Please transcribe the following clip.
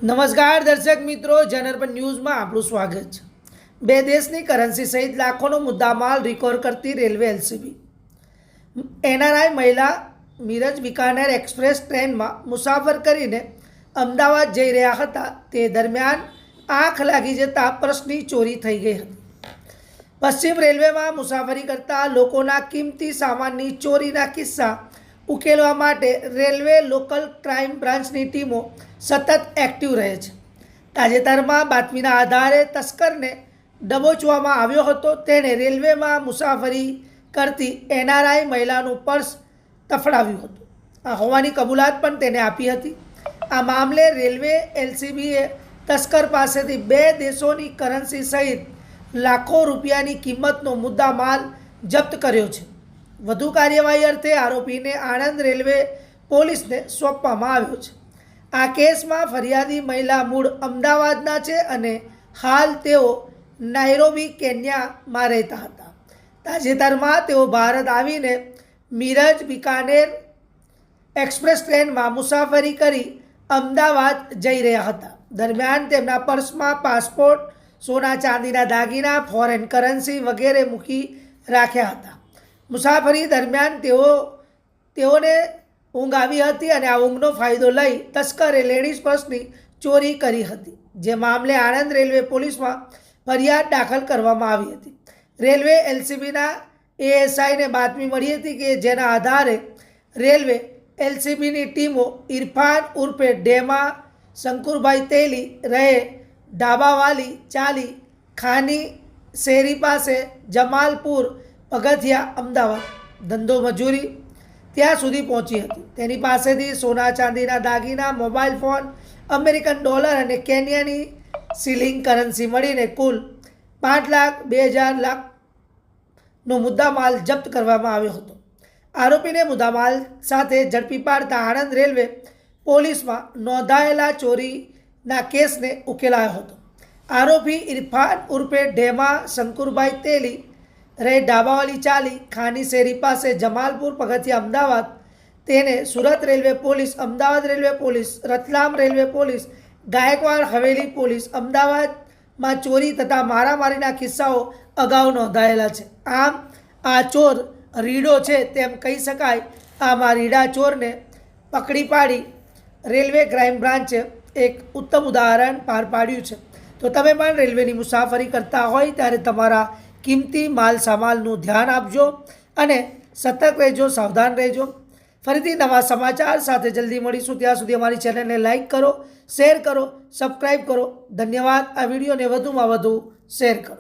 નમસ્કાર દર્શક મિત્રો, જનરપન ન્યૂઝમાં આપણું સ્વાગત છે। બે દેશની કરન્સી સહિત લાખોનો મુદ્દામાલ રિકવર કરતી રેલવે એલસીબી। એનઆરઆઈ મહિલા મિરજ બિકાનેર એક્સપ્રેસ ટ્રેનમાં મુસાફર કરીને અમદાવાદ જઈ રહ્યા હતા તે દરમિયાન આંખ લાગી જતાં પર્સની ચોરી થઈ ગઈ હતી। પશ્ચિમ રેલવેમાં મુસાફરી કરતા લોકોના કિંમતી સામાનની ચોરીના કિસ્સા ઉકેલવા માટે રેલવે લોકલ ક્રાઇમ બ્રાન્ચની ટીમો સતત એક્ટિવ રહે છે। તાજેતરમાં બાતમીના આધારે તસ્કરને દબોચવામાં આવ્યો હતો। તેણે રેલવેમાં મુસાફરી કરતી એનઆરઆઈ મહિલાનું પર્સ તફડાવ્યું હતું આ હોવાની કબૂલાત પણ તેને આપી હતી। આ મામલે રેલવે એલસીબીએ તસ્કર પાસેથી બે દેશોની કરન્સી સહિત લાખો રૂપિયાની કિંમતનો મુદ્દામાલ જપ્ત કર્યો છે। વધુ કાર્યવાહી અર્થે આરોપીને આણંદ રેલવે પોલીસને સોંપવામાં આવ્યો છે। આ કેસમાં ફરિયાદી મહિલા મૂળ અમદાવાદના છે અને હાલ તેઓ નાઇરોબી કેન્યામાં રહેતા હતા। તાજેતરમાં તેઓ ભારત આવીને મિરજ બિકાનેર એક્સપ્રેસ ટ્રેનમાં મુસાફરી કરી અમદાવાદ જઈ રહ્યા હતા। દરમિયાન તેમના પર્સમાં પાસપોર્ટ, સોના ચાંદીના દાગીના, ફોરેન કરન્સી વગેરે મૂકી રાખ્યા હતા। મુસાફરી દરમિયાન તેઓને ઊંઘ આવી હતી અને આ ઊંઘનો ફાયદો લઈ તસ્કરે લેડીઝ પર્સની ચોરી કરી હતી, જે મામલે આણંદ રેલવે પોલીસમાં ફરિયાદ દાખલ કરવામાં આવી હતી। રેલવે એલસીબીના એએસઆઈને બાતમી મળી હતી કે જેના આધારે રેલવે એલસીબીની ટીમો ઇરફાન ઉર્ફે ડેમા શંકુરભાઈ તેલી રહે ડાબાવાલી ચાલી ખાની શેરી પાસે જમાલપુર પગથિયા અમદાવાદ ધંધો મજૂરી ત્યાં સુધી પહોંચી હતી। તેની પાસેથી સોના ચાંદીના દાગીના, મોબાઈલ ફોન, અમેરિકન ડોલર અને કેન્યાની શિલિંગ કરન્સી મળીને કુલ 5,02,00,000નો મુદ્દામાલ જપ્ત કરવામાં આવ્યો હતો। આરોપીને મુદ્દામાલ સાથે ઝડપી પાડતા આણંદ રેલવે પોલીસમાં નોંધાયેલા ચોરીના કેસને ઉકેલાયો હતો। આરોપી ઇરફાન ઉર્ફે ઢેમા શંકુરભાઈ તેલી રહે ડાબાવાલી ચાલી ખાની શેરી પાસે જમાલપુર પગથિયા અમદાવાદ તેને Surat railway police, Ahmedabad railway police, Ratlam railway police, Gaekwad Haveli police અમદાવાદમાં ચોરી તથા મારામારીના કિસ્સાઓ અગાઉ નોંધાયેલા છે। આમ આ ચોર રીડો છે તેમ કહી શકાય। આમાં રીડા ચોરને પકડી પાડી રેલવે ક્રાઇમ બ્રાન્ચે એક ઉત્તમ ઉદાહરણ પાર પાડ્યું છે। તો તમે પણ રેલવેની મુસાફરી કરતા હોય ત્યારે તમારા કિંમતી માલ સામાનનું ધ્યાન આપજો અને સતર્ક રહેજો, સાવધાન રહેજો। ફરીથી નવા સમાચાર સાથે જલ્દી મળીશું। ત્યાં સુધી અમારી ચેનલને લાઇક કરો, શેર કરો, સબસ્ક્રાઈબ કરો। ધન્યવાદ। આ વિડીયોને વધુમાં વધુ શેર કરો।